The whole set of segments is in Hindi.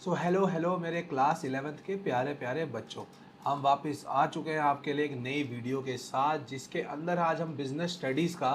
सो हेलो हेलो मेरे क्लास 11th के प्यारे प्यारे बच्चों, हम वापस आ चुके हैं आपके लिए एक नई वीडियो के साथ, जिसके अंदर आज हम बिजनेस स्टडीज़ का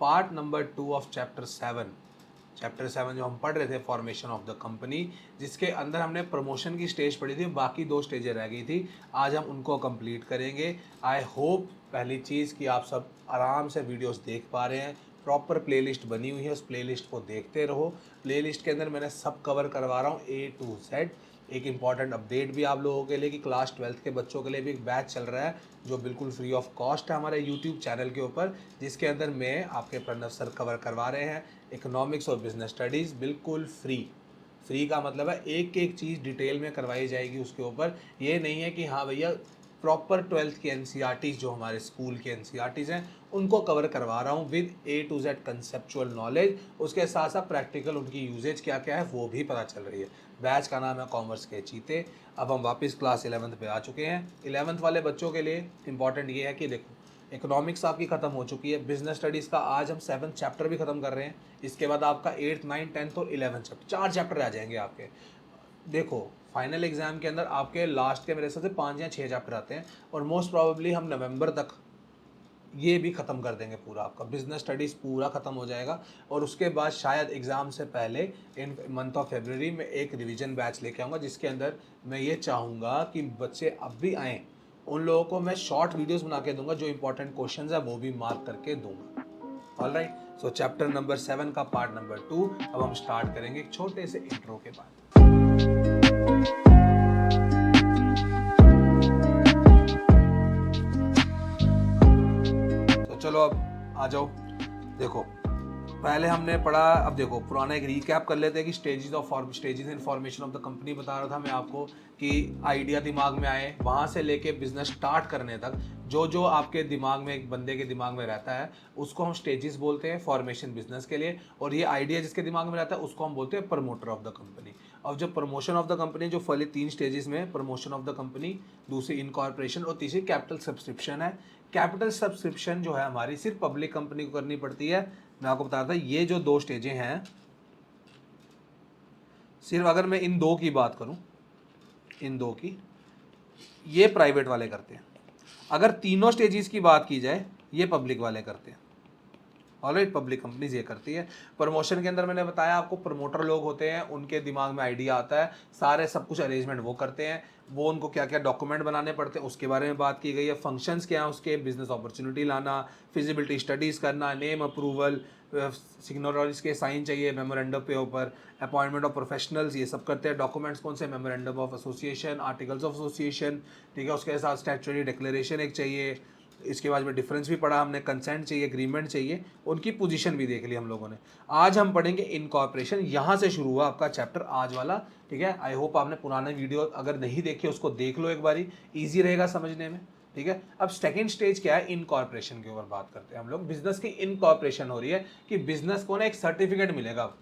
पार्ट नंबर 2 ऑफ चैप्टर 7 जो हम पढ़ रहे थे, फॉर्मेशन ऑफ द कंपनी, जिसके अंदर हमने प्रमोशन की स्टेज पढ़ी थी, बाकी 2 स्टेजें रह गई थी। आज हम उनको कंप्लीट करेंगे। आई होप पहली चीज़ कि आप सब आराम से वीडियोस देख पा रहे हैं। प्रॉपर प्लेलिस्ट बनी हुई है, उस प्लेलिस्ट को देखते रहो। प्लेलिस्ट के अंदर मैंने सब कवर करवा रहा हूँ A to Z। एक इम्पॉर्टेंट अपडेट भी आप लोगों के लिए कि क्लास 12th के बच्चों के लिए भी एक बैच चल रहा है जो बिल्कुल फ्री ऑफ कॉस्ट है हमारे यूट्यूब चैनल के ऊपर, जिसके अंदर मैं आपके प्रणव सर कवर करवा रहे हैं इकोनॉमिक्स और बिजनेस स्टडीज़ बिल्कुल फ्री का मतलब है एक एक चीज़ डिटेल में करवाई जाएगी उसके ऊपर। ये नहीं है कि हाँ भैया प्रॉपर 12th की एनसीईआरटीज़ जो हमारे स्कूल के एनसीईआरटीज़ हैं उनको कवर करवा रहा हूँ with A to Z conceptual knowledge. उसके साथ साथ प्रैक्टिकल उनकी यूजेज क्या क्या है वो भी पता चल रही है। बैच का नाम है कॉमर्स के चीते। अब हम वापस क्लास 11th पे आ चुके हैं। 11th वाले बच्चों के लिए इंपॉर्टेंट ये है कि देखो, इकोनॉमिक्स आपकी ख़त्म हो चुकी है, बिजनेस स्टडीज़ का आज हम 7th चैप्टर भी ख़त्म कर रहे हैं। इसके बाद आपका 8th 9th 10th और 11th चैप्टर, 4 चैप्टर रह जाएंगे आपके। देखो, फाइनल एग्जाम के अंदर आपके लास्ट के मेरे हिसाब से 5 या 6 चैप्टर आते हैं और मोस्ट प्रोबेबली हम नवंबर तक ये भी ख़त्म कर देंगे। पूरा आपका बिजनेस स्टडीज़ पूरा ख़त्म हो जाएगा और उसके बाद शायद एग्ज़ाम से पहले इन मंथ ऑफ फरवरी में एक रिवीजन बैच लेके आऊँगा, जिसके अंदर मैं ये चाहूँगा कि बच्चे अब भी आएँ, उन लोगों को मैं शॉर्ट वीडियोस बना के दूंगा, जो इंपॉर्टेंट क्वेश्चंस है वो भी मार्क करके दूंगा। ऑलराइट, सो चैप्टर नंबर 7 का पार्ट नंबर 2 अब हम स्टार्ट करेंगे एक छोटे से इंट्रो के बाद। तो चलो अब आ जाओ। देखो, पहले हमने पढ़ा, अब देखो पुराना एक रीकैप कर लेते हैं कि stages in formation of the company बता रहा था मैं आपको कि आइडिया दिमाग में आए, वहाँ से लेके बिजनेस स्टार्ट करने तक जो जो आपके दिमाग में, एक बंदे के दिमाग में रहता है, उसको हम स्टेजेस बोलते हैं फॉर्मेशन बिजनेस के लिए। और ये आइडिया जिसके दिमाग में रहता है उसको हम बोलते हैं प्रमोटर ऑफ द कंपनी। और जो प्रमोशन ऑफ द कंपनी जो फली 3 स्टेजेस में, प्रमोशन ऑफ द कंपनी, दूसरी इनकॉर्पोरेशन और तीसरी कैपिटल सब्सक्रिप्शन है। कैपिटल सब्सक्रिप्शन जो है हमारी सिर्फ पब्लिक कंपनी को करनी पड़ती है। मैं आपको बता रहा था ये जो 2 स्टेजें हैं, सिर्फ अगर मैं इन 2 की बात करूं, इन 2 की, ये प्राइवेट वाले करते हैं। अगर तीनों स्टेजेस की बात की जाए, ये पब्लिक वाले करते हैं। ऑलराइट, पब्लिक कंपनीज ये करती है। प्रमोशन के अंदर मैंने बताया आपको, प्रमोटर लोग होते हैं, उनके दिमाग में आइडिया आता है, सारे सब कुछ अरेंजमेंट वो करते हैं, वो उनको क्या क्या डॉक्यूमेंट बनाने पड़ते हैं उसके बारे में बात की गई है। फंक्शंस क्या है उसके, बिजनेस अपॉर्चुनिटी लाना, फिजिबिलिटी स्टडीज़ करना, नेम अप्रूवल, सिग्नेचर्स के साइन चाहिए मेमोरेंडम पे ऊपर, अपॉइंटमेंट ऑफ प्रोफेशनल्स, ये सब करते हैं। डॉक्यूमेंट्स कौन से, memorandum of association, articles of association, ठीक है। उसके साथ स्टैट्यूटरी डिक्लेरेशन एक चाहिए। इसके बाद में डिफरेंस भी पढ़ा हमने, कंसेंट चाहिए, एग्रीमेंट चाहिए, उनकी पोजीशन भी देख ली हम लोगों ने। आज हम पढ़ेंगे इनकॉर्पोरेशन, यहाँ से शुरू हुआ आपका चैप्टर आज वाला, ठीक है। आई होप आपने पुराने वीडियो अगर नहीं देखे उसको देख लो एक बारी, ईजी रहेगा समझने में, ठीक है। अब सेकंड स्टेज क्या है, इनकॉर्पोरेशन के ऊपर बात करते हैं हम लोग। बिजनेस की इनकॉर्पोरेशन हो रही है कि बिजनेस को ना एक सर्टिफिकेट मिलेगा,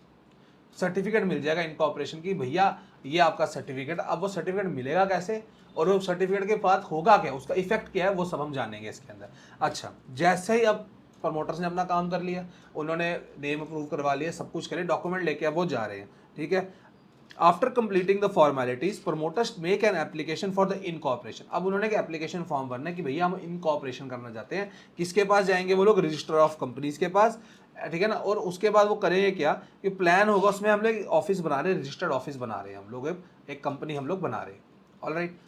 सर्टिफिकेट मिल जाएगा इनकॉर्पोरेशन की, भैया ये आपका सर्टिफिकेट। अब वो सर्टिफिकेट मिलेगा कैसे और वो सर्टिफिकेट के बाद होगा क्या, उसका इफेक्ट क्या है, वो सब हम जानेंगे इसके अंदर। अच्छा, जैसे ही अब प्रमोटर्स ने अपना काम कर लिया, उन्होंने नेम अप्रूव करवा लिया, सब कुछ करे, डॉक्यूमेंट लेके अब वो जा रहे हैं, ठीक है। After completing the formalities, promoters make an application for the incorporation. अब उन्होंने एक एप्लीकेशन फॉर्म भरना है कि भैया हम इनकॉर्पोरेशन करना चाहते हैं। किसके पास जाएंगे वो लोग, रजिस्टर ऑफ कंपनीज के पास, ठीक है ना। और उसके बाद वो करेंगे क्या कि प्लान होगा, उसमें हम लोग ऑफिस बना रहे हैं, रजिस्टर्ड ऑफिस बना रहे हैं हम लोग, एक कंपनी हम लोग बना रहे हैं। ऑलराइट,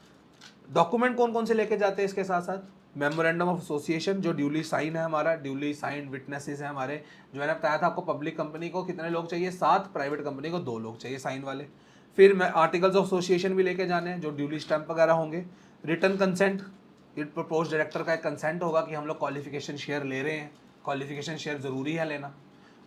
डॉक्यूमेंट कौन कौन से लेके जाते हैं इसके साथ साथ, मेमोरेंडम ऑफ एसोसिएशन जो ड्यूली साइन है हमारा, ड्यूली साइन विटनेसेस है हमारे। जो मैंने बताया था आपको, पब्लिक कंपनी को कितने लोग चाहिए, 7, प्राइवेट कंपनी को 2 लोग चाहिए साइन वाले। फिर मैं आर्टिकल्स ऑफ एसोसिएशन भी लेके जाने हैं जो ड्यूली स्टैंप वगैरह होंगे। रिटर्न कंसेंट, प्रपोज डायरेक्टर का एक कंसेंट होगा कि हम लोग क्वालिफिकेशन शेयर ले रहे हैं, क्वालिफिकेशन शेयर ज़रूरी है लेना।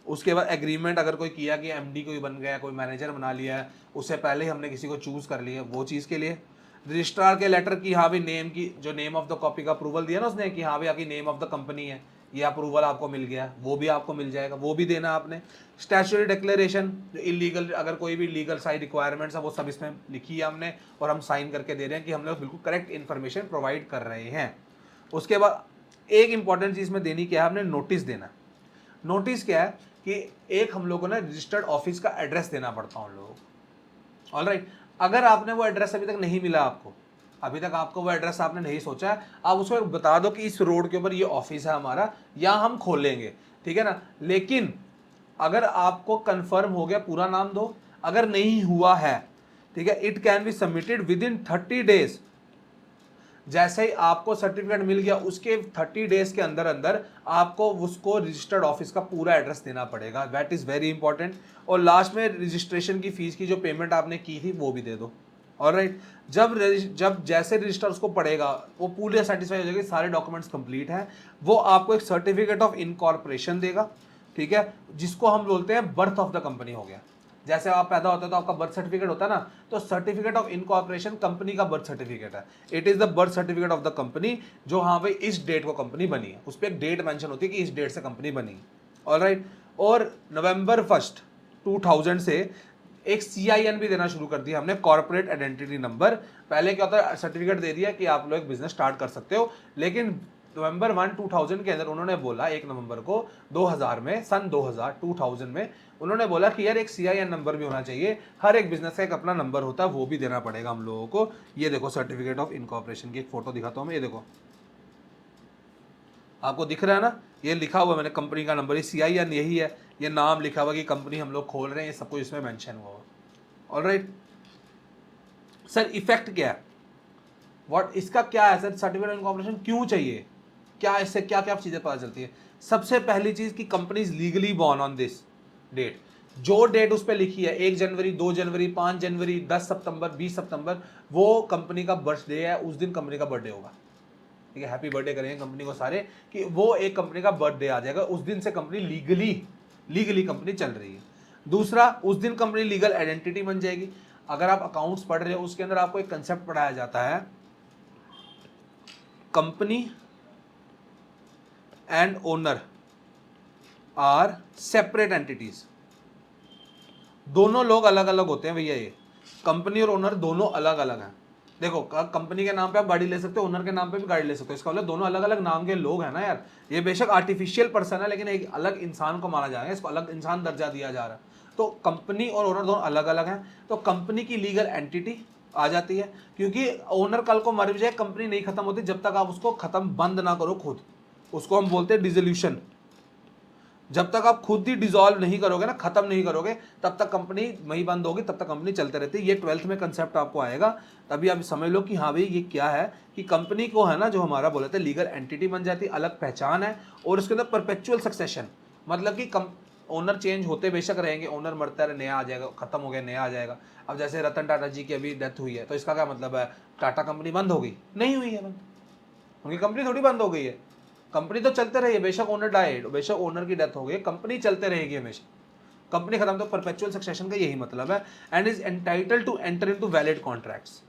उसके बाद एग्रीमेंट, अगर कोई किया कि एमडी कोई बन गया, कोई मैनेजर बना लिया है, उससे पहले ही हमने किसी को चूज़ कर लिया, वो चीज़ के लिए। रजिस्ट्रार के लेटर की, हाँ भाई नेम की, जो नेम ऑफ द कॉपी का अप्रूवल दिया ना उसने कि हाँ भाई आपकी नेम ऑफ द कंपनी है, ये अप्रूवल आपको मिल गया, वो भी आपको मिल जाएगा, वो भी देना आपने। स्टैट्यूटरी डिक्लेरेशन, जो इलीगल, अगर कोई भी लीगल साइड रिक्वायरमेंट्स है वो सब इसमें लिखी है हमने और हम साइन करके दे रहे हैं कि हम लोग बिल्कुल करेक्ट इन्फॉर्मेशन प्रोवाइड कर रहे हैं। उसके बाद एक इंपॉर्टेंट चीज़ में देनी क्या है, हमने नोटिस देना। नोटिस क्या है कि एक हम लोगों ने रजिस्टर्ड ऑफिस का एड्रेस देना पड़ता है उन लोगों को। ऑलराइट, अगर आपने वो एड्रेस अभी तक नहीं मिला, आपको अभी तक आपको वो एड्रेस आपने नहीं सोचा है, आप उसको बता दो कि इस रोड के ऊपर ये ऑफिस है हमारा, यहाँ हम खोलेंगे, ठीक है ना। लेकिन अगर आपको कंफर्म हो गया, पूरा नाम दो। अगर नहीं हुआ है, ठीक है, it can be submitted with in 30 days. जैसे ही आपको सर्टिफिकेट मिल गया उसके 30 डेज के अंदर अंदर आपको उसको रजिस्टर्ड ऑफिस का पूरा एड्रेस देना पड़ेगा, दैट इज वेरी इंपॉर्टेंट। और लास्ट में रजिस्ट्रेशन की फीस की जो पेमेंट आपने की थी वो भी दे दो। ऑलराइट, जब जैसे रजिस्टर उसको पड़ेगा, वो पूरे सेटिस्फाई हो जाएगी, सारे डॉक्यूमेंट्स कंप्लीट हैं, वो आपको एक सर्टिफिकेट ऑफ इनकॉर्पोरेशन देगा, ठीक है, जिसको हम बोलते हैं बर्थ ऑफ द कंपनी हो गया। जैसे आप पैदा होते हो तो आपका बर्थ सर्टिफिकेट होता है ना, तो सर्टिफिकेट ऑफ इनकॉर्पोरेशन कंपनी का बर्थ सर्टिफिकेट है। It is the birth certificate of the company, जो हाँ भाई इस डेट को कंपनी बनी है, उस पर एक डेट मेंशन होती है कि इस डेट से कंपनी बनी है। ऑलराइट, और नवंबर 1 2000 से एक CIN भी देना शुरू कर दिया हमने, कॉर्पोरेट आइडेंटिटी नंबर। पहले क्या होता है, सर्टिफिकेट दे दिया कि आप लोग बिजनेस स्टार्ट कर सकते हो, लेकिन नवंबर 1 2000 के अंदर उन्होंने बोला, 1 नवंबर को 2000 में, सन 2000 में उन्होंने बोला कि यार एक CIN नंबर भी होना चाहिए, हर एक बिजनेस का एक अपना नंबर होता है, वो भी देना पड़ेगा हम लोगों को। ये देखो सर्टिफिकेट ऑफ इनकॉर्पोरेशन की एक फोटो दिखाता हूँ मैं, ये देखो आपको दिख रहा है ना, ये लिखा हुआ मैंने कंपनी का नंबर, ये CIN यही है, ये नाम लिखा हुआ कि कंपनी हम लोग खोल रहे हैं, ये सब कुछ इसमें मेंशन हुआ हुआ। ऑलराइट सर, इफेक्ट क्या है, व्हाट इसका क्या है सर, सर्टिफिकेट ऑफ इनकॉर्पोरेशन क्यों चाहिए, क्या इससे क्या क्या चीजें पता चलती है। सबसे पहली चीज कि company is legally born on this date. जो डेट उस पर लिखी है, 1 जनवरी, 2 जनवरी, 5 जनवरी, 10 सितंबर, 20 सितंबर, वो कंपनी का बर्थडे है, उस दिन कंपनी का बर्थडे होगा, ठीक है। हैप्पी बर्थडे करेंगे कंपनी को सारे, कि वो एक कंपनी का बर्थडे आ जाएगा, उस दिन से कंपनी लीगली कंपनी चल रही है। दूसरा, उस दिन कंपनी लीगल आइडेंटिटी बन जाएगी। अगर आप अकाउंट्स पढ़ रहे हो, उसके अंदर आपको एक कंसेप्ट पढ़ाया जाता है, company and owner are separate entities. दोनों लोग अलग अलग होते हैं भैया, ये कंपनी और ओनर दोनों अलग अलग हैं। देखो, कंपनी के नाम पे आप गाड़ी ले सकते हो, ओनर के नाम पे भी गाड़ी ले सकते हो, इसका मतलब दोनों अलग अलग नाम के लोग हैं ना यार। ये बेशक आर्टिफिशियल पर्सन है, लेकिन एक अलग इंसान को माना जा रहा है, इसको अलग इंसान दर्जा दिया जा रहा है। तो कंपनी और ओनर दोनों अलग अलग हैं, तो कंपनी की लीगल एंटिटी आ जाती है, क्योंकि ओनर कल को मर भी जाए, कंपनी नहीं खत्म होती जब तक आप उसको खत्म बंद ना करो खुद, उसको हम बोलते हैं डिसोल्यूशन। जब तक आप खुद ही डिसॉल्व नहीं करोगे ना, खत्म नहीं करोगे, तब तक कंपनी वही बंद होगी, तब तक कंपनी चलते रहती है। ये 12th में कंसेप्ट आपको आएगा, तभी आप समझ लो कि हाँ भाई ये क्या है, कि कंपनी को है ना, जो हमारा बोले थे लीगल एंटिटी बन जाती है, अलग पहचान है, और उसके अंदर परपेचुअल सक्सेशन, मतलब कि ओनर चेंज होते बेशक रहेंगे, ओनर मरता है, नया आ जाएगा, खत्म हो गया नया आ जाएगा। अब जैसे रतन टाटा जी की अभी डेथ हुई है, तो इसका क्या मतलब है, टाटा कंपनी बंद हो गई? नहीं हुई है बंद, उनकी कंपनी थोड़ी बंद हो गई है, कंपनी तो चलते रही है, बेशक ओनर डाइड, बेशक ओनर की डेथ हो गई, कंपनी चलते रहेगी हमेशा, कंपनी खत्म। तो परपेचुअल सक्सेशन का यही मतलब है, and is entitled to enter into valid contracts,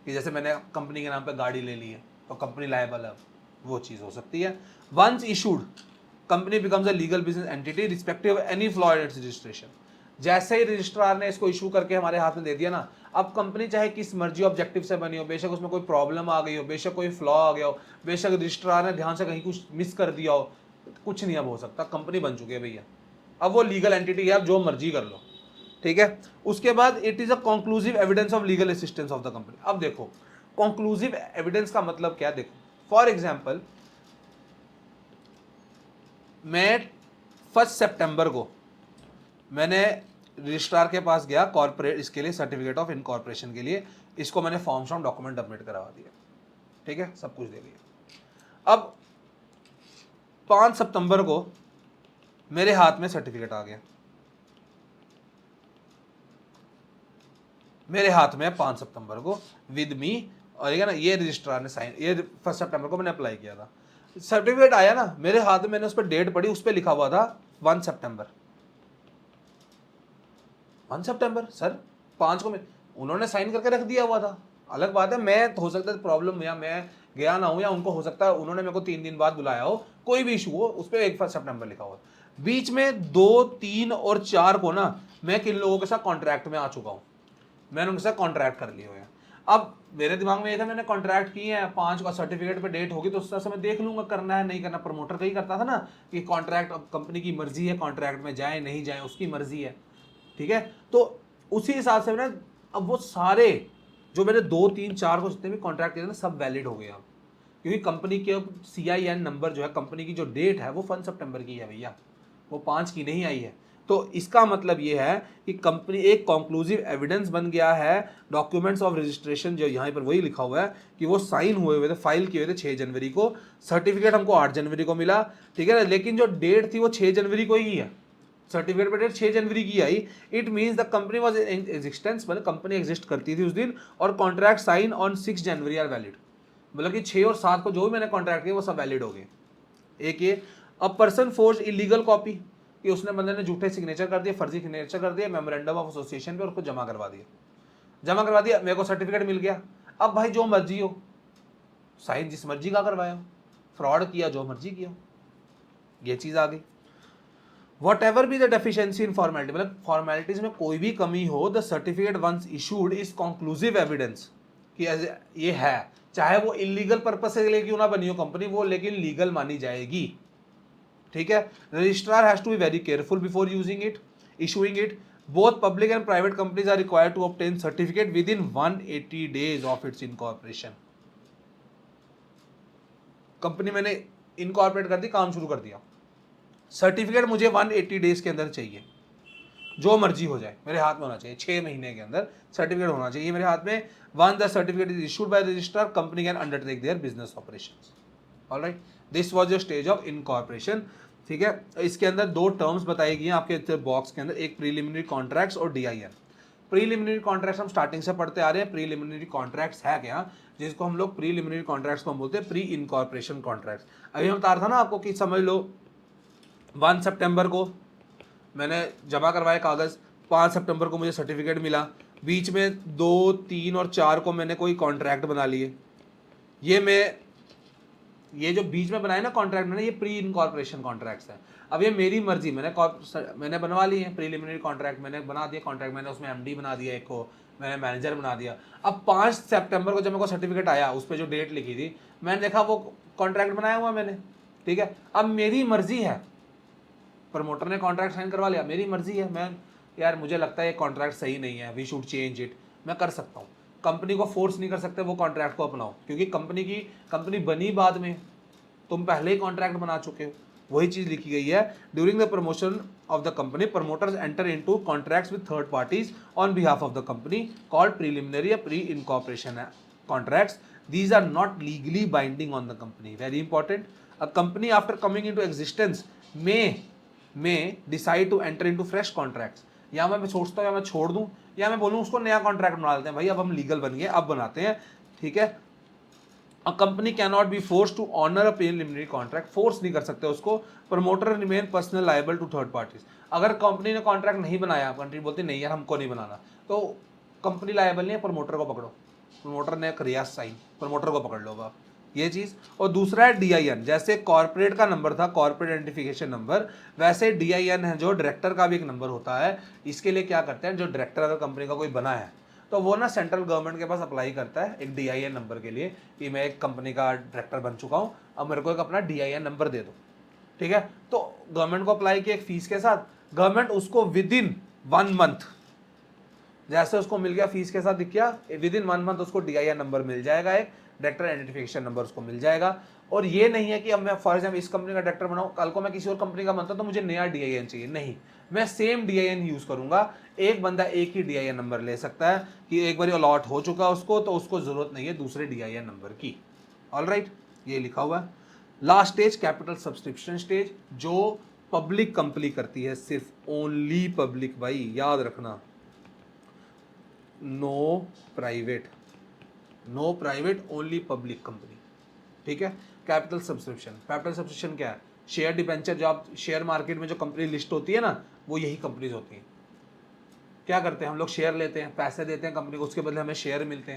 कि जैसे मैंने कंपनी के नाम पे गाड़ी ले ली है तो कंपनी लायबल है, वो चीज़ हो सकती है। Once issued, company becomes a legal business entity respective of any flaw in its registration. जैसे ही रजिस्ट्रार ने इसको इशू करके हमारे हाथ में दे दिया ना, अब कंपनी चाहे किस मर्जी ऑब्जेक्टिव से बनी हो, बेशक उसमें कोई प्रॉब्लम आ गई हो, बेशक कोई फ्लॉ आ गया हो, बेशक रजिस्ट्रार ने ध्यान से कहीं कुछ मिस कर दिया हो, कुछ नहीं अब हो सकता, कंपनी बन चुकी है भैया, अब वो लीगल एंटिटी है, आप जो मर्जी कर लो, ठीक है। उसके बाद it is a conclusive evidence of legal assistance of the company. अब देखो कंक्लूसिव एविडेंस का मतलब क्या, देखो फॉर एग्जाम्पल, मैं 1 सितंबर को मैंने रजिस्ट्रार के पास गया कॉर्पोरेट, इसके लिए सर्टिफिकेट ऑफ इनकॉर्पोरेशन के लिए, इसको मैंने फॉर्म शॉर्म डॉक्यूमेंट सबमिट करवा दिया, ठीक है, सब कुछ दे दिया। अब 5 सितंबर को मेरे हाथ में सर्टिफिकेट आ गया, मेरे हाथ में 5 सितंबर को विद मी, और ये ना ये रजिस्ट्रार ने साइन, ये 1 सितंबर को मैंने अप्लाई किया था, सर्टिफिकेट आया ना मेरे हाथ में, मैंने उस पर डेट पढ़ी, उस पर लिखा हुआ था 1 सितंबर। 1 सितंबर सर, 5 को उन्होंने साइन करके रख दिया हुआ था। अलग बात है, मैं हो सकता है प्रॉब्लम, या मैं गया ना हूं, या उनको हो सकता है उन्होंने मेरे को 3 दिन बाद बुलाया हो, कोई भी इशू हो, उस पर 1 सितंबर लिखा हुआ। बीच में 2, 3 और 4 को ना मैं किन लोगों के साथ कॉन्ट्रैक्ट में आ चुका हूँ, मैंने उनके साथ कॉन्ट्रैक्ट कर लिए हुए हैं। अब मेरे दिमाग में ये था, मैंने कॉन्ट्रैक्ट किए हैं, 5 का सर्टिफिकेट पे डेट होगी तो उस तरह से मैं देख लूंगा करना है नहीं करना, प्रमोटर का ही करता था ना, कि कॉन्ट्रैक्ट, अब कंपनी की मर्जी है, कॉन्ट्रैक्ट में जाए नहीं जाए उसकी मर्जी है, ठीक है। तो उसी हिसाब से ना अब वो सारे जो मैंने 2 3 4 को जितने भी कॉन्ट्रैक्ट किए थे ना सब वैलिड हो गए अब, क्योंकि कंपनी के CIN नंबर जो है, कंपनी की जो डेट है वो 1 सितंबर की है भैया, वो 5 की नहीं आई है। तो इसका मतलब ये है कि कंपनी एक कंक्लूसिव एविडेंस बन गया है। डॉक्यूमेंट्स ऑफ रजिस्ट्रेशन जो यहाँ पर वही लिखा हुआ है कि वो साइन हुए थे, फाइल किए हुए थे 6 जनवरी को, सर्टिफिकेट हमको 8 जनवरी को मिला, ठीक है ना, लेकिन जो डेट थी वो 6 जनवरी को ही है, सर्टिफिकेट पे डेट 6 जनवरी की आई। It means the company was in existence, मतलब कंपनी एग्जिस्ट करती थी उस दिन, और contract sign on 6 January are valid, मतलब कि 6 और 7 को जो भी मैंने कॉन्ट्रैक्ट किया वो सब वैलिड हो गए। एक ये a person force illegal copy, कि उसने बंदे ने झूठे सिग्नेचर कर दिए, फर्जी सिग्नेचर कर दिया मेमोरेंडम ऑफ एसोसिएशन पे और उसको जमा करवा दिया, मेरे को सर्टिफिकेट मिल गया। अब भाई जो मर्जी हो, साइन जिस मर्जी का करवाया, फ्रॉड किया, जो मर्जी किया, ये चीज आ गई। Whatever be the deficiency in formality, मतलब फॉर्मेलिटीज में कोई भी कमी हो, the certificate once issued is conclusive evidence कि ये है, चाहे वो इलीगल पर्पस से लेके क्यों ना बनी हो कंपनी, वो लेकिन लीगल मानी जाएगी, ठीक है। Registrar has to be very careful before using it, issuing it. Both public and private companies are required to obtain certificate within 180 days of its incorporation. Company मैंने इनकॉर्पोरेट कर दी, काम शुरू कर दिया, सर्टिफिकेट मुझे 180 days के अंदर चाहिए, जो मर्जी हो जाए मेरे हाथ में होना चाहिए, 6 महीने के अंदर सर्टिफिकेट होना चाहिए मेरे हाथ में। One the certificate is issued by registrar, company can undertake their business operations. Alright, this was your stage of incorporation, ठीक है। इसके अंदर 2 टर्म्स बताई गई हैं आपके बॉक्स के अंदर, एक प्रीलिमिनरी कॉन्ट्रैक्ट्स और DIN। प्रीलिमिनरी कॉन्ट्रैक्ट्स हम स्टार्टिंग से पढ़ते आ रहे हैं। प्रीलिमिनरी कॉन्ट्रैक्ट्स है क्या, जिसको हम लोग प्रीलिमिनरी कॉन्ट्रैक्ट्स को हम बोलते हैं प्री इनकॉर्पोरेशन कॉन्ट्रैक्ट्स। अभी हम बता रहा था ना आपको कि समझ लो 1 सितंबर को मैंने जमा करवाए कागज़, 5 सितंबर को मुझे सर्टिफिकेट मिला, बीच में 2, 3 और 4 को मैंने कोई कॉन्ट्रैक्ट बना लिए। ये जो बीच में बनाए ना कॉन्ट्रैक्ट मैंने, ये प्री इनकॉर्पोरेशन कॉन्ट्रैक्ट्स है। अब ये मेरी मर्जी, मैंने बनवा ली है प्रीलिमिनरी कॉन्ट्रैक्ट, मैंने बना दिया कॉन्ट्रैक्ट, मैंने उसमें MD बना दिया, एक को मैंने मैनेजर बना दिया। अब 5 सितंबर को जब मेरे को सर्टिफिकेट आया, उस पर जो डेट लिखी थी, मैंने देखा वो कॉन्ट्रैक्ट बनाया हुआ मैंने, ठीक है। अब मेरी मर्जी है, प्रमोटर ने कॉन्ट्रैक्ट साइन करवा लिया, मेरी मर्जी है, मैं यार मुझे लगता है ये कॉन्ट्रैक्ट सही नहीं है, वी शुड चेंज इट, मैं कर सकता हूँ। कंपनी को फोर्स नहीं कर सकते वो कॉन्ट्रैक्ट को अपनाओ, क्योंकि कंपनी बनी बाद में, तुम पहले ही कॉन्ट्रैक्ट बना चुके हो। वही चीज लिखी गई है, during the promotion of the company promoters enter into contracts with third parties on behalf of the company called preliminary या pre incorporation contracts. These are not legally binding on the company, very important. A company after coming into existence may decide to enter into fresh contracts, या मैं सोचता हूँ या मैं छोड़ दूं, या मैं बोलूँ उसको नया कॉन्ट्रैक्ट बना लेते हैं, भाई अब हम लीगल बन गए अब बनाते हैं, ठीक है। A company cannot be force to honour a preliminary contract, force नहीं कर सकते उसको। Promoter remain personal liable to third parties, अगर कंपनी ने कॉन्ट्रैक्ट नहीं बनाया, कंपनी बोलती नहीं यार हमको नहीं बनाना, तो कंपनी लायबल नहीं है, प्रमोटर को पकड़ो, प्रमोटर ने किया साइन, प्रमोटर को पकड़ लो आप, ये चीज। और दूसरा है DIN, जैसे कॉर्पोरेट का नंबर था कॉर्पोरेट आइडेंटिफिकेशन नंबर, वैसे DIN है जो डायरेक्टर का भी एक नंबर होता है। इसके लिए क्या करते हैं, जो डायरेक्टर अगर कंपनी का कोई बना है तो वो ना सेंट्रल गवर्नमेंट के पास अप्लाई करता है एक DIN नंबर के लिए, कि मैं एक कंपनी का डायरेक्टर बन चुका हूँ, अब मेरे को एक अपना DIN नंबर दे दो, ठीक है। तो गवर्नमेंट को अप्लाई किया एक फीस के साथ, गवर्नमेंट उसको विद इन 1 मंथ, जैसे उसको मिल गया फीस के साथ दिख गया, विद इन 1 मंथ उसको DIN नंबर मिल जाएगा, एक डायरेक्टर आइडेंटिफिकेशन नंबर उसको मिल जाएगा। और ये नहीं है कि अब मैं फॉर एग्जाम्पल इस कंपनी का डायरेक्टर बनाऊं, कल को मैं किसी और कंपनी का बनता तो मुझे नया DIN चाहिए, नहीं, मैं सेम DIN यूज करूंगा। एक बंदा एक ही DIN नंबर ले सकता है, कि एक बार अलॉट हो चुका उसको तो उसको जरूरत नहीं है दूसरे DIN नंबर की। ऑलराइट, ये लिखा हुआ है। Last stage capital subscription stage, जो पब्लिक कंपनी करती है, सिर्फ ओनली पब्लिक, भाई याद रखना, no private only public company, ठीक है। कैपिटल सब्सक्रिप्शन क्या है, शेयर डिबेंचर, जो आप शेयर मार्केट में जो कंपनी लिस्ट होती है ना, वो यही कंपनीज होती हैं। क्या करते हैं हम लोग, शेयर लेते हैं, पैसे देते हैं कंपनी को, उसके बदले हमें शेयर मिलते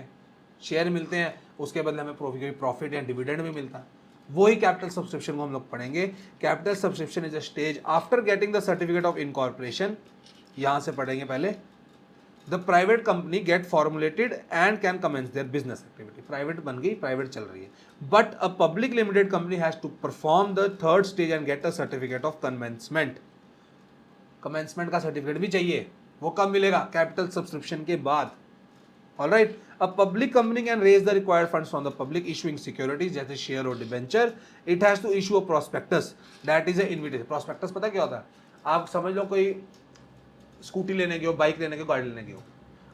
हैं, उसके बदले हमें प्रॉफिट या डिविडेंड भी मिलता है, वही कैपिटल सब्सक्रिप्शन को हम लोग पढ़ेंगे। Capital subscription is a stage after getting the certificate of incorporation, यहां से पढ़ेंगे पहले। The private company get formulated and can commence their business activity, private बन गई, प्राइवेट चल रही है, but a public limited company has to perform the third stage and get a certificate of commencement. Commencement का सर्टिफिकेट भी चाहिए, वो कब मिलेगा, कैपिटल सब्सक्रिप्शन के बाद, alright, a public company can raise the required funds from the public issuing securities जैसे शेयर और debenture. It has to issue a prospectus that is a invitation. Prospectus पता क्या होता है? आप समझ लो कोई स्कूटी लेने गए हो, बाइक लेने गए हो, गाड़ी लेने गए हो,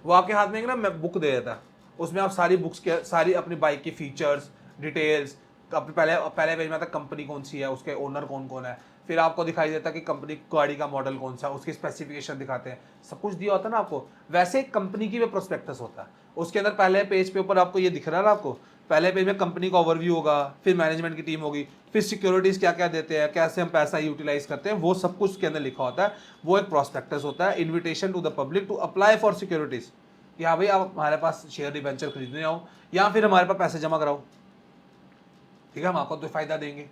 वो आपके हाथ में एक ना बुक दे देता है. उसमें आप सारी बुक्स के सारी अपनी बाइक की फीचर्स डिटेल्स, अपने पहले पहले पेज में आता है कंपनी कौन सी है, उसके ओनर कौन कौन है, फिर आपको दिखाई देता है कि कंपनी गाड़ी का मॉडल कौन सा, उसकी स्पेसिफिकेशन दिखाते हैं, सब कुछ दिया होता है ना आपको. वैसे कंपनी की भी प्रोस्पेक्टस होता है. उसके अंदर पहले पेज पे ऊपर आपको ये दिख रहा है ना, आपको पहले पेज में कंपनी का ओवरव्यू होगा, फिर मैनेजमेंट की टीम होगी, फिर सिक्योरिटीज क्या क्या देते हैं, कैसे हम पैसा यूटिलाइज करते हैं, वो सब कुछ उसके अंदर लिखा होता है. वो एक प्रोस्पेक्टस होता है, invitation to the public to apply for securities. कि हाँ भाई आप हमारे पास शेयर डिबेंचर खरीदने आओ या फिर हमारे पास पैसे जमा कराओ, ठीक है, हम आपको तो फायदा देंगे.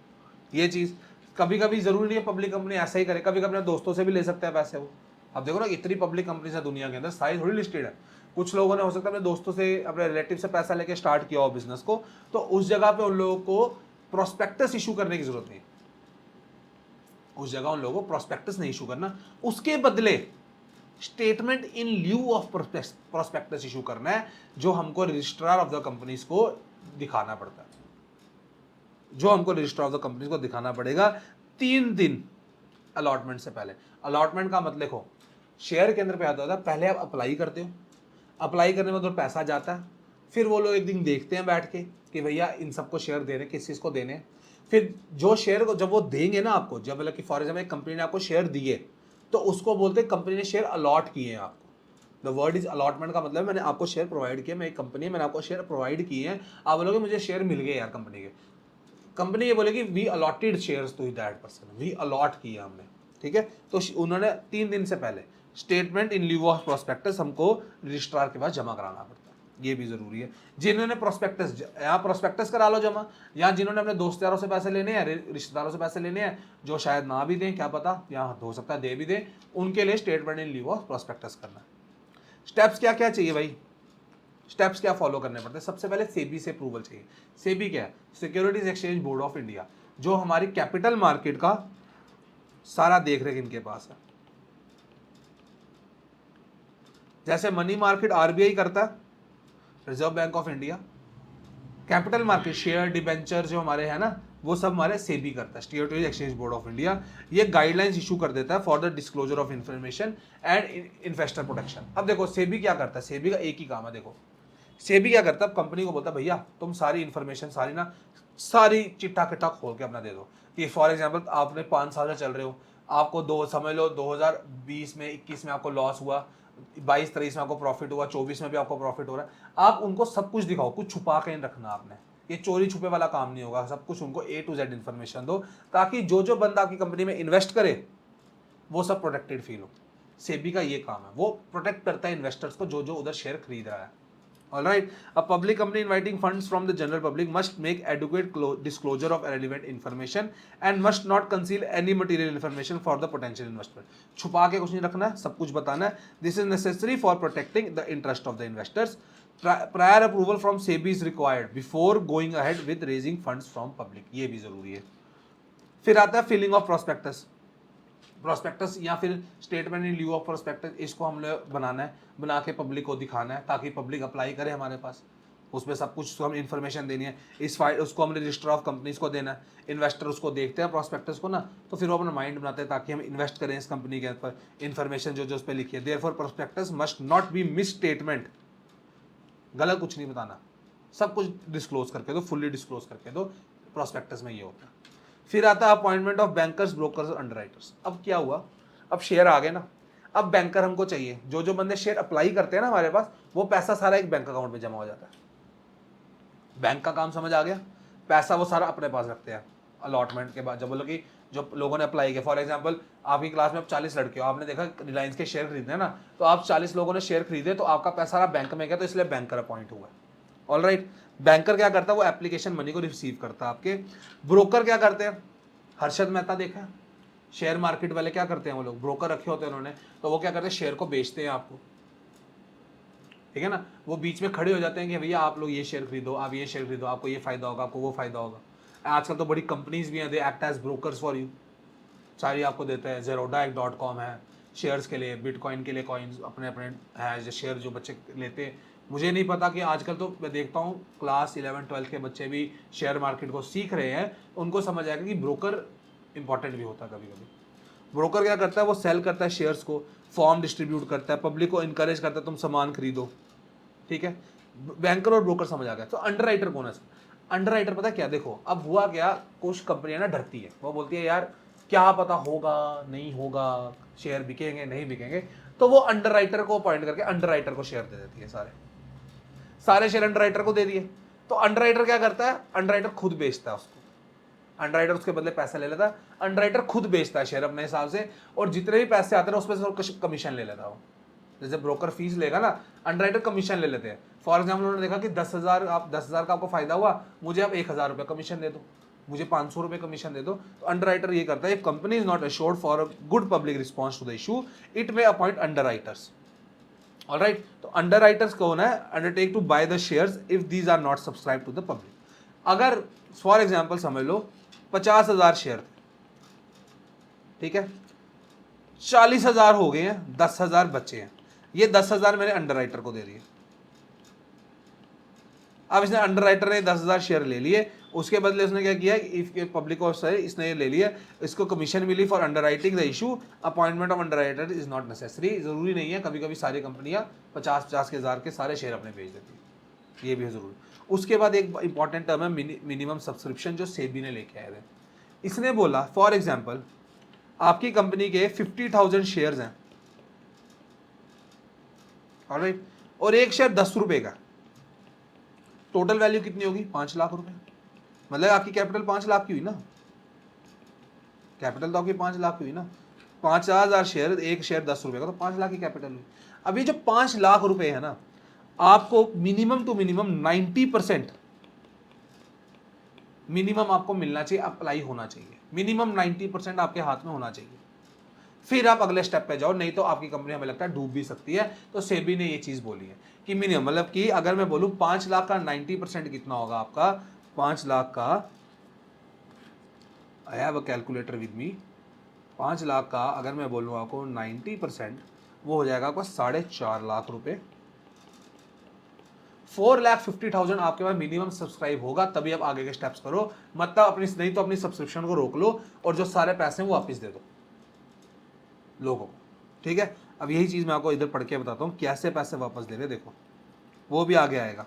ये चीज़ कभी कभी जरूरी नहीं है पब्लिक कंपनी ऐसा ही करे, कभी कभी अपने दोस्तों से भी ले सकते हैं पैसे वो. अब देखो ना इतनी पब्लिक कंपनी है दुनिया के अंदर, सारी थोड़ी लिस्टेड है. कुछ लोगों ने हो सकता है अपने दोस्तों से अपने रिलेटिव से पैसा लेके स्टार्ट किया हो बिजनेस को, तो उस जगह पे उन लोगों को प्रोस्पेक्टस इशू करने की जरूरत नहीं. उस जगह उन लोगों को प्रोस्पेक्टस नहीं इशू करना, उसके बदले statement in lieu of prospectus issue करना है, जो हमको रजिस्ट्रार ऑफ द कंपनीज को दिखाना पड़ता है. जो हमको रजिस्टर ऑफ द कंपनी को दिखाना पड़ेगा 3 दिन अलॉटमेंट से पहले. अलॉटमेंट का मतलब देखो, शेयर के अंदर पे आता होता है, पहले आप अप्लाई करते हो, अप्लाई करने में तो पैसा जाता है, फिर वो लोग एक दिन देखते हैं बैठ के कि भैया इन सबको शेयर देने, किस चीज़ को देने. फिर जो शेयर को जब वो देंगे ना आपको, जब मतलब कि फॉर एग्जाम्पल एक कंपनी ने आपको शेयर दिए, तो उसको बोलते हैं कंपनी ने शेयर अलॉट किए हैं आपको. द वर्ड इज अलॉटमेंट का मतलब मैंने आपको शेयर प्रोवाइड किया, मैं एक कंपनी है, मैंने आपको शेयर प्रोवाइड किए हैं, आप बोलोगे मुझे शेयर मिल गए यार कंपनी के. कंपनी ये बोलेगी we allotted shares to that person, we allot किया हमने, ठीक है. तो उन्होंने 3 दिन से पहले statement in lieu of prospectus हमको रजिस्ट्रार के पास जमा कराना पड़ता है. ये भी जरूरी है. जिन्होंने प्रोस्पेक्टस यहाँ प्रोस्पेक्टस करा लो जमा, या जिन्होंने अपने दोस्त यारों से पैसे लेने हैं, रिश्तेदारों से पैसे लेने हैं, जो शायद ना भी दें, क्या पता, यहाँ हो सकता है दे भी दें, उनके लिए statement in lieu of prospectus करना है. स्टेप्स क्या क्या चाहिए भाई? स्टेप्स क्या फॉलो करने पड़ते हैं? सबसे पहले सेबी से अप्रूवल चाहिए. सेबी क्या है? Securities exchange board of India, जो हमारी कैपिटल मार्केट का सारा देख रेख इनके पास है. जैसे मनी मार्केट आरबीआई करता है, reserve bank of India. Capital market share debenture जो हमारे हैं ना, वो सब हमारे सेबी करता है, securities exchange board of India. ये गाइडलाइंस इशू कर देता है for the disclosure of information and investor protection. अब देखो सेबी क्या करता है, सेबी का एक ही काम है. देखो सेबी क्या करता है, कंपनी को बोलता है भैया तुम सारी इन्फॉर्मेशन सारी ना, सारी चिट्ठा किट्ठा खोल के अपना दे दो. कि फॉर एग्जांपल आपने 5 साल से चल रहे हो, आपको दो समझ लो 2020 में 21 में आपको लॉस हुआ, 22-23 में आपको प्रॉफिट हुआ, 24 में भी आपको प्रॉफिट हो रहा है. आप उनको सब कुछ दिखाओ, कुछ छुपा के नहीं रखना आपने. ये चोरी छुपे वाला काम नहीं होगा, सब कुछ उनको A to Z इन्फॉर्मेशन दो, ताकि जो जो बंदा आपकी कंपनी में इन्वेस्ट करे वो सब प्रोटेक्टेड फील हो. सेबी का ये काम है, वो प्रोटेक्ट करता है इन्वेस्टर्स को जो जो उधर शेयर खरीद रहा है. Alright, a public company inviting funds from the general public must make adequate disclosure of relevant information and must not conceal any material information for the potential investor. छुपा के कुछ नहीं रखना है, सब कुछ बताना है. This is necessary for protecting the interest of the investors. Prior approval from SEBI is required before going ahead with raising funds from public. ये भी जरूरी है. फिर आता है फिलिंग ऑफ प्रोस्पेक्टस. प्रोस्पेक्टस या फिर statement in lieu of prospectus, इसको हमने बनाना है, बना के पब्लिक को दिखाना है ताकि पब्लिक अप्लाई करे हमारे पास. उसमें सब कुछ हम इन्फॉर्मेशन देनी है. इस फाइल उसको हमने रजिस्टर ऑफ कंपनीज को देना है. इन्वेस्टर उसको देखते हैं प्रोस्पेक्टस को ना, तो फिर वो अपना माइंड बनाते हैं ताकि हम इन्वेस्ट करें इस कंपनी के ऊपर. इन्फॉर्मेशन जो जो उस पर लिखी है, therefore prospectus must not be miss statement. गलत कुछ नहीं बताना, सब कुछ डिस्क्लोज करके दो, फुल्ली डिस्क्लोज करके दो. प्रोस्पेक्टस में ये होता है. फिर आता है appointment of bankers, brokers, underwriters. अब क्या हुआ, अब शेयर आ गए ना, अब बैंकर हमको चाहिए. जो जो बंदे शेयर अप्लाई करते हैं ना हमारे पास, वो पैसा सारा एक बैंक अकाउंट में जमा हो जाता है. बैंक का काम समझ आ गया. पैसा वो सारा अपने पास रखते हैं अलॉटमेंट के बाद. जब बोलो कि जो लोगों ने अप्लाई किया, फॉर एग्जांपल आपकी क्लास में अब 40 लड़के हो, आपने देखा रिलायंस के शेयर खरीदने ना, तो आप 40 लोगों ने शेयर खरीदे, तो आपका पैसा सारा बैंक में गया, तो इसलिए बैंकर अपॉइंट हुआ. ऑलराइट, बैंकर क्या करता है, वो एप्लीकेशन मनी को रिसीव करता है आपके. ब्रोकर क्या करते हैं, हर्षद मेहता देखा है, शेयर मार्केट वाले क्या करते हैं, वो लोग ब्रोकर रखे होते हैं उन्होंने, तो वो क्या करते हैं, शेयर को बेचते हैं आपको, ठीक है ना. वो बीच में खड़े हो जाते हैं कि भैया आप लोग ये शेयर खरीदो, आप ये शेयर खरीदो, आपको ये फायदा होगा, आपको वो फायदा होगा. आजकल तो बड़ी कंपनीज भी हैं, they act as brokers for you, सारी आपको देते हैं. जेरोडा एक .com है शेयर्स के लिए, बिटकॉइन के लिए कॉइन्स अपने अपने हैं, जो शेयर जो बच्चे लेते हैं मुझे नहीं पता कि आजकल तो मैं देखता हूँ क्लास 11-12 के बच्चे भी शेयर मार्केट को सीख रहे हैं, उनको समझ आएगा कि ब्रोकर इंपॉर्टेंट भी होता है कभी कभी। ब्रोकर क्या करता है, वो सेल करता है शेयर्स को, फॉर्म डिस्ट्रीब्यूट करता है, पब्लिक को इनकरेज करता है तुम सामान खरीदो, ठीक है। बैंकर और ब्रोकर समझ आ गया। तो अंडरराइटर कौन है? अंडरराइटर पता है क्या, देखो अब हुआ क्या, कुछ कंपनियां ना डरती है, वो बोलती है यार क्या पता होगा नहीं होगा, शेयर बिकेंगे नहीं बिकेंगे, तो वो अंडरराइटर को अपॉइंट करके अंडरराइटर को शेयर दे देती है, सारे शेयर अंडरराइटर को दे दिए। तो अंडरराइटर क्या करता है, अंडरराइटर खुद बेचता है उसको, अंडरराइटर उसके बदले पैसा ले लेता है, अंडरराइटर खुद बेचता है शेयर अपने हिसाब से, और जितने भी पैसे आते हैं उसमें से कमीशन ले लेता है वो। जैसे ब्रोकर फीस लेगा ना, अंडरराइटर कमीशन ले लेते हैं। फॉर एग्जाम्पल उन्होंने देखा कि 10,000 का आपको फायदा हुआ, मुझे आप 1,000 रुपये कमीशन दे दो, मुझे 500 रुपये कमीशन दे दो। तो अंडरराइटर ये करता है, if company is not assured for a good public response to the issue, it may appoint underwriters. Alright, तो अंडरराइटर्स कौन है? Undertake to buy the shares if these are not subscribe to the public. अगर फॉर एग्जाम्पल समझ लो 50,000 शेयर, ठीक है, 40,000 हो गए हैं, 10,000 बचे हैं, ये 10,000 मैंने अंडरराइटर को दे दिए। अब इसने अंडरराइटर ने 10,000 शेयर ले लिए, उसके बदले उसने क्या किया, इफ पब्लिक ऑफ इसने ये ले लिया, इसको कमीशन मिली for underwriting the issue, appointment of underwriter is not necessary. जरूरी नहीं है, कभी कभी सारी कंपनियां 50,000 के सारे शेयर अपने भेज देती है, ये भी है जरूरी। उसके बाद एक इंपॉर्टेंट टर्म है मिनिमम सब्सक्रिप्शन, जो सेबी ने लेके आए थे। इसने बोला फॉर एग्जाम्पल आपकी कंपनी के 50,000 शेयर्स हैं, ऑलराइट, और एक शेयर 10 रुपए का, टोटल वैल्यू कितनी होगी? 5 लाख रुपए। मतलब आपकी कैपिटल 5 लाख की हुई ना, कैपिटल तो आपकी 5 लाख की हुई ना, 5,000 शेयर, एक शेयर 10 रुपए का, तो 5 लाख की कैपिटल हुई। अभी जो 5 लाख रुपए है ना, आपको मिनिमम टू मिनिमम 90% मिनिमम आपको मिलना चाहिए, अप्लाई होना चाहिए, मिनिमम 90% आपके हाथ में होना चाहिए, फिर आप अगले स्टेप पे जाओ, नहीं तो आपकी कंपनी हमें लगता है डूब भी सकती है। तो सेबी ने ये चीज बोली है कि मिनिमम, मतलब कि अगर मैं बोलूं 5 लाख का 90% कितना होगा आपका, 5 लाख का, I have a calculator with me, 5 lakh का अगर मैं बोलूं आपको 90%, वो हो जाएगा आपका 4.5 लाख रुपए। 4,50,000 आपके पास मिनिमम सब्सक्राइब होगा, तभी आप आगे के स्टेप्स करो, मतलब अपनी, नहीं तो अपनी सब्सक्रिप्शन को रोक लो और जो सारे पैसे हैं वो वापस दे दो लोगों को, ठीक है। अब यही चीज मैं आपको इधर पढ़ के बताता हूँ कैसे पैसे वापस दे रहे, देखो वो भी आगे आएगा,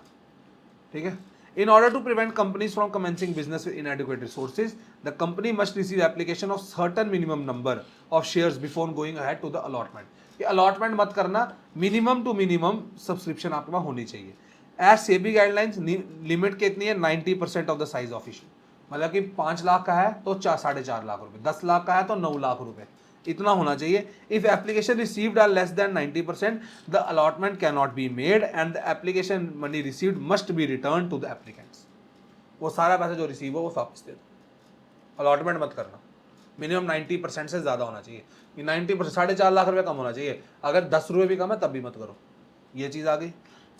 ठीक है। In order to prevent companies from commencing business with inadequate resources, the company must receive application of certain minimum number of shares before going ahead to the allotment. ये allotment मत करना, minimum to minimum subscription आपके पास होनी चाहिए। As SEBI guidelines, लिमिट कितनी है? 90% of the size of issue। मतलब कि 5 लाख का है तो 4.5 लाख रुपए, 10 लाख का है तो 9 लाख रुपए, इतना होना चाहिए। If application received are less than 90%, the allotment cannot be made and the application money received must be return to the applicants. वो सारा पैसा जो रिसीव हो वो वापस दे दो, अलॉटमेंट मत करना। मिनिमम 90% से ज्यादा होना चाहिए, 90%, 4.5 लाख रुपए कम होना चाहिए। अगर 10 रुपये भी कम है तब भी मत करो, ये चीज आ गई।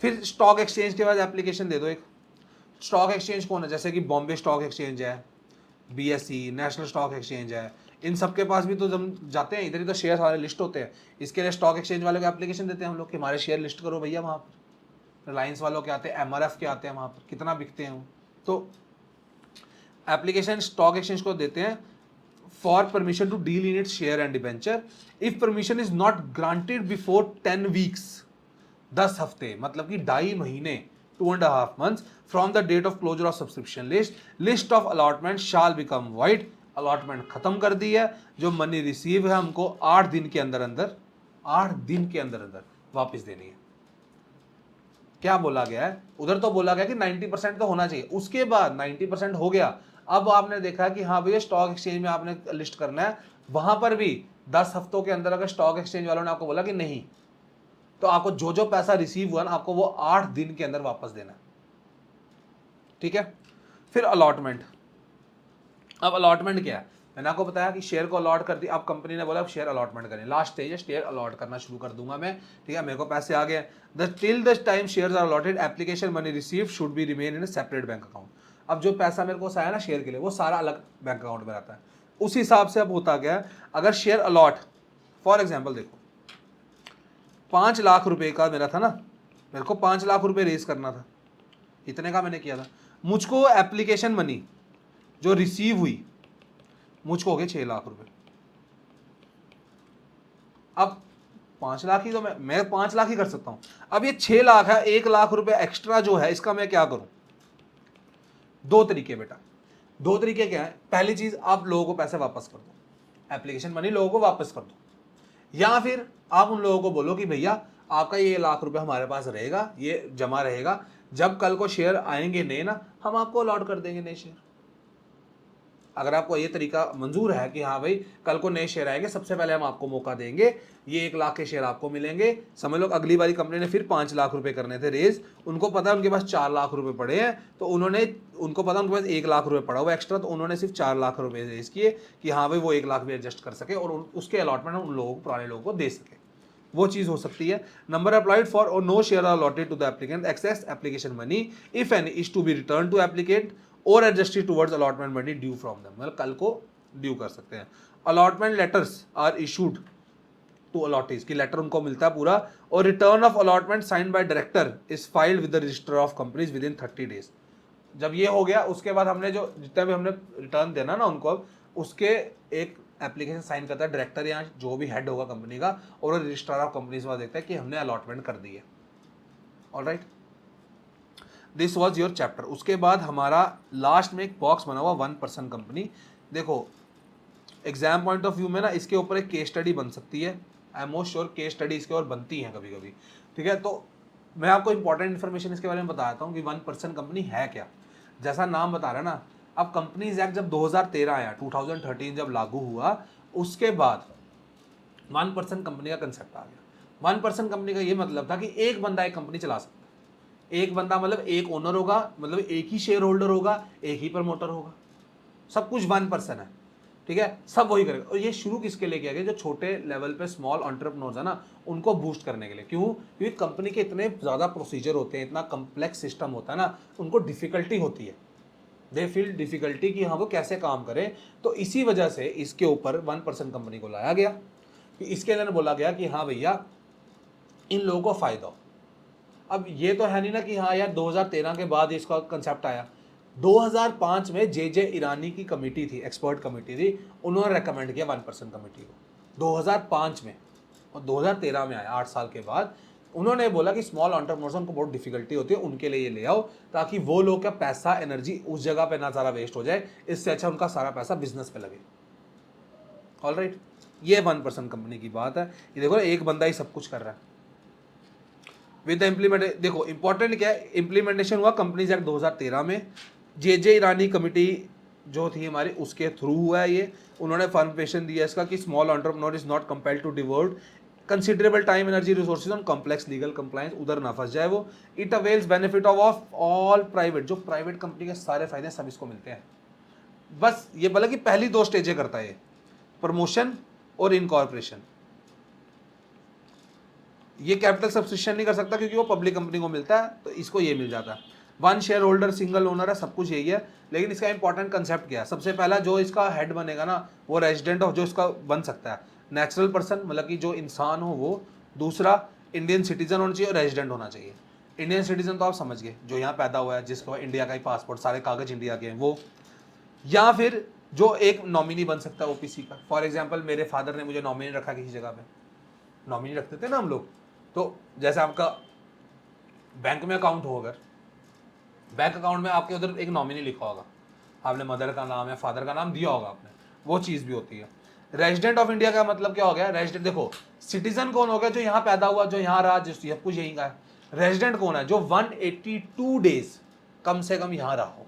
फिर स्टॉक एक्सचेंज के बाद एप्लीकेशन दे दो एक। स्टॉक एक्सचेंज कौन है? जैसे कि बॉम्बे स्टॉक एक्सचेंज है, BSE, नेशनल स्टॉक एक्सचेंज है, इन सब के पास भी तो हम जाते हैं, इधर ही तो शेयर वाले लिस्ट होते हैं। इसके लिए स्टॉक एक्सचेंज वालों को एप्लीकेशन देते हैं हम लोग कि हमारे शेयर लिस्ट करो भैया वहाँ पर। रिलायंस वालों के आते हैं, MRF के आते हैं, वहाँ पर कितना बिकते हैं वो। तो एप्लीकेशन स्टॉक एक्सचेंज को देते हैं for permission to deal in its share and debenture. If permission is not granted before 10 weeks, 10 हफ्ते, मतलब कि 2.5 महीने, 2.5 months from the date of closure of subscription list, list of allotment shall become void. Allotment खत्म कर दी है, जो मनी रिसीव है हमको 8 दिन के अंदर अंदर, 8 दिन के अंदर अंदर वापस देनी है। क्या बोला गया है उधर? तो बोला गया कि 90% तो होना चाहिए, उसके बाद 90% हो गया, अब आपने देखा कि हाँ भैया स्टॉक एक्सचेंज में आपने लिस्ट करना है, वहां पर भी 10 हफ्तों के अंदर अगर स्टॉक एक्सचेंज वालों ने आपको बोला कि नहीं, तो आपको जो जो पैसा रिसीव हुआ ना, आपको वो 8 दिन के अंदर वापस देना है, ठीक है। फिर अलॉटमेंट। अब अलॉटमेंट क्या है? मैंने आपको बताया कि शेयर को अलॉट कर दी, अब कंपनी ने बोला अब शेयर अलॉटमेंट करें, लास्ट स्टेज है, शेयर अलॉट करना शुरू कर दूंगा मैं, ठीक है, मेरे को पैसे आ गए। Till the time shares are allotted, application money receive should be remain in separate bank account. अब जो पैसा मेरे को आया ना शेयर के लिए, वो सारा अलग बैंक अकाउंट में रहता है। उस हिसाब से अब होता गया, अगर शेयर अलॉट, फॉर एग्जाम्पल देखो 5 लाख रुपए का मेरा था ना, मेरे को 5 लाख रुपए रेज करना था, इतने का मैंने किया था। मुझको एप्लीकेशन मनी जो रिसीव हुई मुझको हो गए 6 लाख रुपए। अब 5 लाख ही तो मैं 5 लाख ही कर सकता हूं। अब ये 6 लाख है, 1 लाख रुपए एक्स्ट्रा जो है इसका मैं क्या करूं? दो तरीके बेटा, दो तरीके क्या है। पहली चीज, आप लोगों को पैसे वापस कर दो, एप्लीकेशन मनी लोगों को वापस कर दो, या फिर आप उन लोगों को बोलो कि भैया आपका ये 1 लाख रुपए हमारे पास रहेगा, ये जमा रहेगा, जब कल को शेयर आएंगे नए ना, हम आपको अलॉट कर देंगे नए शेयर। अगर आपको ये तरीका मंजूर है कि हाँ भाई कल को नए शेयर आएंगे, सबसे पहले हम आपको मौका देंगे, ये 1 लाख के शेयर आपको मिलेंगे। समझ लो अगली बारी कंपनी ने फिर 5 लाख रुपए करने थे रेज, उनको पता है उनके पास 4 लाख रुपए पड़े हैं, तो उनको पता उनके पास 1 लाख रुपए पड़ा हुआ एक्स्ट्रा, तो उन्होंने सिर्फ 4 लाख रुपए रेज किए कि हाँ भाई वो 1 लाख भी एडजस्ट कर सके और उसके अलॉटमेंट उन लोगों को, पुराने लोगों को दे सके। वो चीज हो सकती है। नंबर अप्लाइड फॉर और no share are allotted to the applicant, excess application money if any is to be return to applicant और adjusted towards allotment money due from them, मतलब कल को ड्यू कर सकते हैं। Allotment letters are issued to allottees, की लेटर उनको मिलता है पूरा, और return of allotment signed by director is filed with the register of companies within 30 days. जब ये हो गया उसके बाद हमने जो जितना भी हमने रिटर्न देना ना उनको, अब उसके एक एप्लीकेशन साइन करता है डायरेक्टर या जो भी हेड होगा कंपनी का, और रजिस्ट्रार ऑफ कंपनीज में देखता है कि हमने अलॉटमेंट कर दी है। Alright, this was your chapter. उसके बाद हमारा लास्ट में एक बॉक्स बना हुआ 1% कंपनी। देखो एग्जाम पॉइंट ऑफ व्यू में ना इसके ऊपर एक केस स्टडी बन सकती है, I am most sure case study इसके और बनती है कभी कभी, ठीक है। तो मैं आपको इंपॉर्टेंट इन्फॉर्मेशन इसके बारे में बताता हूँ कि 1% कंपनी है क्या। जैसा नाम बता रहा है ना, अब कंपनीज एक्ट जब 2013 आया, 2013 जब लागू हुआ, उसके बाद 1% कंपनी का कंसेप्ट आ गया। 1% कंपनी का ये मतलब था कि एक बंदा एक कंपनी चला सकता है। एक बंदा मतलब एक ओनर होगा, मतलब एक ही शेयर होल्डर होगा, एक ही प्रमोटर होगा, सब कुछ 1% है, ठीक है, सब वही करेगा। और ये शुरू किसके लिए किया गया? जो छोटे लेवल पे स्मॉल एंटरप्रेन्योर्स है ना, उनको बूस्ट करने के लिए। क्यों? क्योंकि कंपनी के इतने ज़्यादा प्रोसीजर होते हैं, इतना कम्प्लेक्स सिस्टम होता है ना, उनको डिफिकल्टी होती है, दे फील डिफिकल्टी कि हाँ वो कैसे काम करें। तो इसी वजह से इसके ऊपर 1% कंपनी को लाया गया कि इसके अंदर बोला गया कि हाँ भैया इन लोगों को फायदा हो। अब ये तो है नहीं ना कि हाँ यार 2013 के बाद इसका कंसेप्ट आया। 2005 में जे ईरानी की कमेटी थी, एक्सपर्ट कमेटी थी, उन्होंने रेकमेंड किया 1% कमेटी को 2005 में, और 2013 में आया 8 साल के बाद। उन्होंने बोला कि स्मॉल एंटरप्रेन्योर्स को बहुत डिफिकल्टी होती है, उनके लिए ये ले आओ ताकि वो लोग का पैसा एनर्जी उस जगह पे ना सारा वेस्ट हो जाए, इससे अच्छा उनका सारा पैसा बिजनेस पे लगे। ऑलराइट, ये 1% कंपनी की बात है। ये देखो एक बंदा ही सब कुछ कर रहा है विद द इम्प्लीमेंट। देखो इंपॉर्टेंट क्या है, इम्प्लीमेंटेशन हुआ कंपनीज एक्ट 2013 में, जे ईरानी कमेटी जो थी हमारी उसके थ्रू हुआ है ये। उन्होंने फॉर्मेशन दिया इसका कि small entrepreneur is not compelled to devote considerable time energy resources on complex legal compliance, उधर ना फंस जाए वो। It avails benefit of all private, जो प्राइवेट कंपनी के सारे फायदे सब इसको मिलते हैं। बस ये बोला कि पहली 2 स्टेजें करता है, प्रमोशन और इनकॉर्पोरेशन। ये कैपिटल सब्सक्रिप्शन नहीं कर सकता क्योंकि वो पब्लिक कंपनी को मिलता है, तो इसको ये मिल जाता है। 1 शेयर होल्डर, सिंगल ओनर है, सब कुछ यही है। लेकिन इसका इंपॉर्टेंट कंसेप्ट क्या है? सबसे पहला जो इसका हेड बनेगा ना, वो रेजिडेंट ऑफ जो इसका बन सकता है, नेचुरल पर्सन, मतलब कि जो इंसान हो वो। दूसरा इंडियन सिटीजन होना चाहिए और रेजिडेंट होना चाहिए। इंडियन सिटीजन तो आप समझ गए, जो यहाँ पैदा हुआ है, जिसको इंडिया का ही पासपोर्ट, सारे कागज इंडिया के हैं वो। या फिर जो एक नॉमिनी बन सकता है ओपीसी का। फॉर एग्जाम्पल मेरे फादर ने मुझे नॉमिनी रखा किसी जगह पे, नॉमिनी रखते थे ना हम लोग। तो जैसे आपका बैंक में अकाउंट हो, अगर बैंक अकाउंट में आपके उधर एक नॉमिनी लिखा होगा, आपने मदर का नाम या फादर का नाम दिया होगा आपने, वो चीज़ भी होती है। रेजिडेंट ऑफ इंडिया का मतलब क्या हो गया? रेजिडेंट, देखो सिटीजन कौन हो गया? जो यहाँ पैदा हुआ, जो यहाँ रहा, जिस सब कुछ यहीं का है। रेजिडेंट कौन है? जो 182 डेज कम से कम यहाँ रहा हो।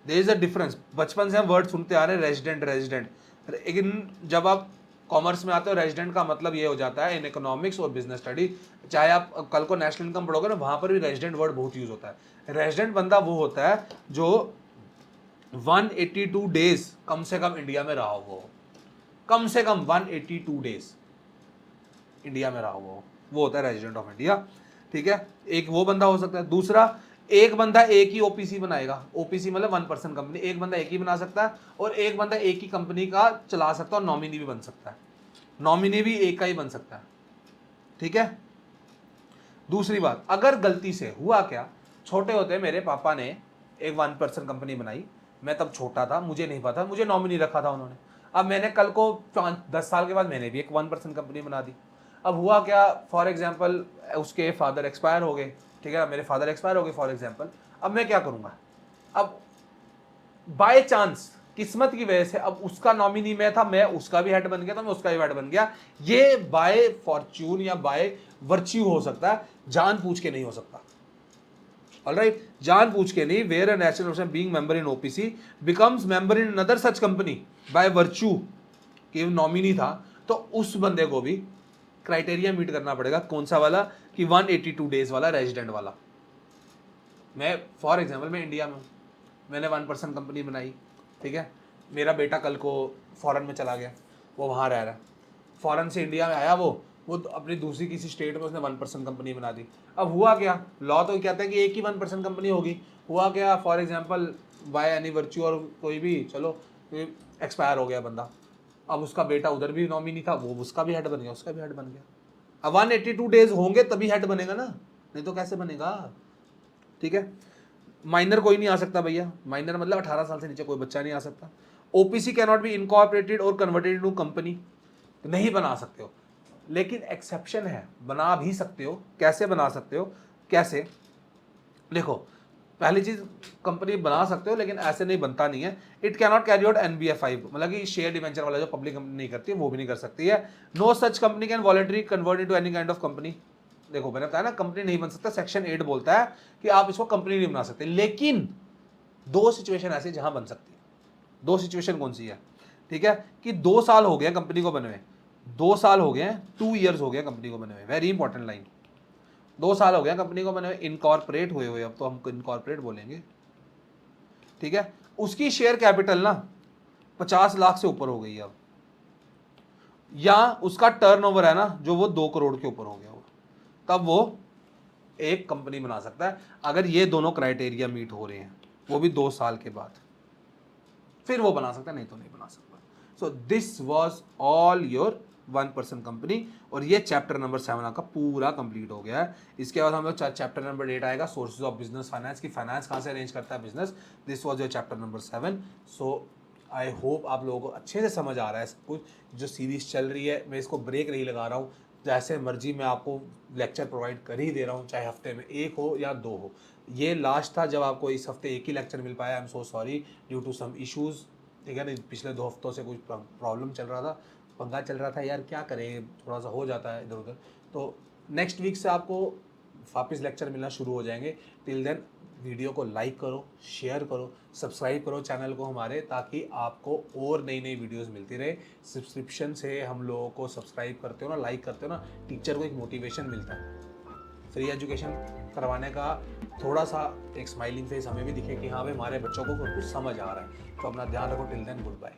There is a difference. बचपन से हम वर्ड सुनते आ रहे हैं रेजिडेंट रेजिडेंट, लेकिन जब आप कॉमर्स में आते हो रेजिडेंट का मतलब ये हो जाता है इन इकोनॉमिक्स और बिजनेस स्टडी, चाहे आप कल को नेशनल इनकम पढ़ोगे ना, वहाँ पर भी रेजिडेंट वर्ड बहुत यूज होता है। रेजिडेंट बंदा वो होता है जो 182 डेज कम से कम इंडिया में रहा हो, कम से कम 182 डेज इंडिया में रहा हो, वो होता है रेजिडेंट ऑफ इंडिया, ठीक है। एक वो बंदा हो सकता है। दूसरा, एक बंदा एक ही ओपीसी बनाएगा। ओपीसी मतलब 1% कंपनी, एक बंदा एक ही बना सकता है, और एक बंदा एक ही कंपनी का चला सकता है, और नॉमिनी भी बन सकता है। नॉमिनी भी एक का ही बन सकता है, ठीक है। दूसरी बात, अगर गलती से हुआ क्या, छोटे होते मेरे पापा ने एक 1% कंपनी बनाई, मैं तब छोटा था, मुझे नहीं पता, मुझे नॉमिनी रखा था उन्होंने। अब मैंने कल को 10 साल के बाद मैंने भी एक 1% कंपनी बना दी। अब हुआ क्या, फॉर एग्जाम्पल उसके फादर एक्सपायर हो गए, ठीक है, मेरे फादर एक्सपायर हो गए फॉर एग्जाम्पल, अब मैं क्या करूँगा, अब बाय चांस किस्मत की वजह से अब उसका नॉमिनी मैं था, मैं उसका भी हेड बन गया, तो मैं उसका भी हेड बन गया। ये बाय फॉर्च्यून या बाय वर्च्यू हो सकता है, जान पूछ के नहीं हो सकता। ऑलराइट, जान पूछ के नहीं। Where a national person being member in OPC becomes member in another such company by virtue कि नॉमिनी था, तो उस बंदे को भी क्राइटेरिया मीट करना पड़ेगा। कौन सा वाला, कि 182 डेज वाला, रेजिडेंट वाला। मैं फॉर एग्जाम्पल मैं इंडिया में हूँ, मैंने 1% कंपनी बनाई, ठीक है, मेरा बेटा कल को फॉरेन में चला गया, वो वहाँ रह रहा है, फॉरेन से इंडिया में आया, वो अपनी दूसरी किसी स्टेट में उसने 1% कंपनी बना दी। अब हुआ क्या, लॉ तो कहता है कि एक ही 1% कंपनी होगी। हुआ क्या, for example by any virtue और कोई भी, चलो एक्सपायर हो गया बंदा, अब उसका बेटा उधर भी नॉमिनी था, वो उसका भी हेड बन गया, उसका भी हेड बन गया। अब 182 डेज होंगे तभी हेड बनेगा ना, नहीं तो कैसे बनेगा, ठीक है। माइनर कोई नहीं आ सकता भैया, माइनर मतलब 18 साल से नीचे कोई बच्चा नहीं आ सकता। OPC can not be incorporated और कन्वर्टेड इनटू कंपनी, नहीं बना सकते हो, लेकिन एक्सेप्शन है, बना भी सकते हो। कैसे बना सकते हो, कैसे, देखो, पहली चीज कंपनी बना सकते हो, लेकिन ऐसे नहीं, बनता नहीं है। It can not carry out NBFI, मतलब कि शेयर डिवेंचर वाला जो पब्लिक कंपनी नहीं करती है, वो भी नहीं कर सकती है। No such company can voluntary convert into any kind of company. देखो मैंने बताया ना, कंपनी नहीं बन सकता, सेक्शन 8 बोलता है कि आप इसको कंपनी नहीं बना सकते, लेकिन 2 सिचुएशन ऐसी जहां बन सकती है। 2 सिचुएशन कौन सी है, ठीक है, कि 2 साल हो गए कंपनी को बने हुए, 2 साल हो गए, 2 ईयर्स हो गए कंपनी को बने हुए, वेरी इंपॉर्टेंट लाइन, 2 साल हो गया कंपनी को बने हुए, इनकॉर्पोरेट हुए हुए, अब तो हम इनकॉर्पोरेट बोलेंगे, ठीक है। उसकी शेयर कैपिटल ना 50 लाख से ऊपर हो गई है अब, या उसका टर्नओवर है ना जो वो 2 करोड़ के ऊपर हो गया हो, तब वो एक कंपनी बना सकता है, अगर ये दोनों क्राइटेरिया मीट हो रहे हैं, वो भी 2 साल के बाद, फिर वो बना सकता है, नहीं तो नहीं बना सकता। So this was all your 1% company, और ये चैप्टर नंबर 7 आपका पूरा कंप्लीट हो गया है। इसके बाद हम लोग चैप्टर नंबर 8 आएगा, सोर्सेज ऑफ बिजनेस फाइनेंस, की फाइनेंस कहाँ से अरेंज करता है business. This was your chapter number 7। So I hope आप लोगों को अच्छे से समझ आ रहा है सब कुछ। जो सीरीज चल रही है, मैं इसको ब्रेक नहीं लगा रहा हूँ, जैसे मर्जी मैं आपको लेक्चर प्रोवाइड कर ही दे रहा हूँ, चाहे हफ्ते में 1 हो या 2 हो। ये लास्ट था जब आपको इस हफ्ते एक ही लेक्चर मिल पाया, I am so sorry due to some issues, ठीक है ना। पिछले 2 हफ्तों से कुछ प्रॉब्लम चल रहा था, पंगा चल रहा था यार, क्या करें, थोड़ा सा हो जाता है इधर उधर। तो नेक्स्ट वीक से आपको वापस लेक्चर मिलना शुरू हो जाएंगे। टिल देन वीडियो को लाइक करो, शेयर करो, सब्सक्राइब करो चैनल को हमारे, ताकि आपको और नई नई वीडियोस मिलती रहे। सब्सक्रिप्शन से हम लोगों को सब्सक्राइब करते हो ना, लाइक करते हो ना, टीचर को एक मोटिवेशन मिलता है। फ्री एजुकेशन करवाने का थोड़ा सा एक स्माइलिंग फेस हमें भी दिखे कि हाँ भाई हमारे बच्चों को कुछ समझ आ रहा है। तो अपना ध्यान रखो। Till then good bye.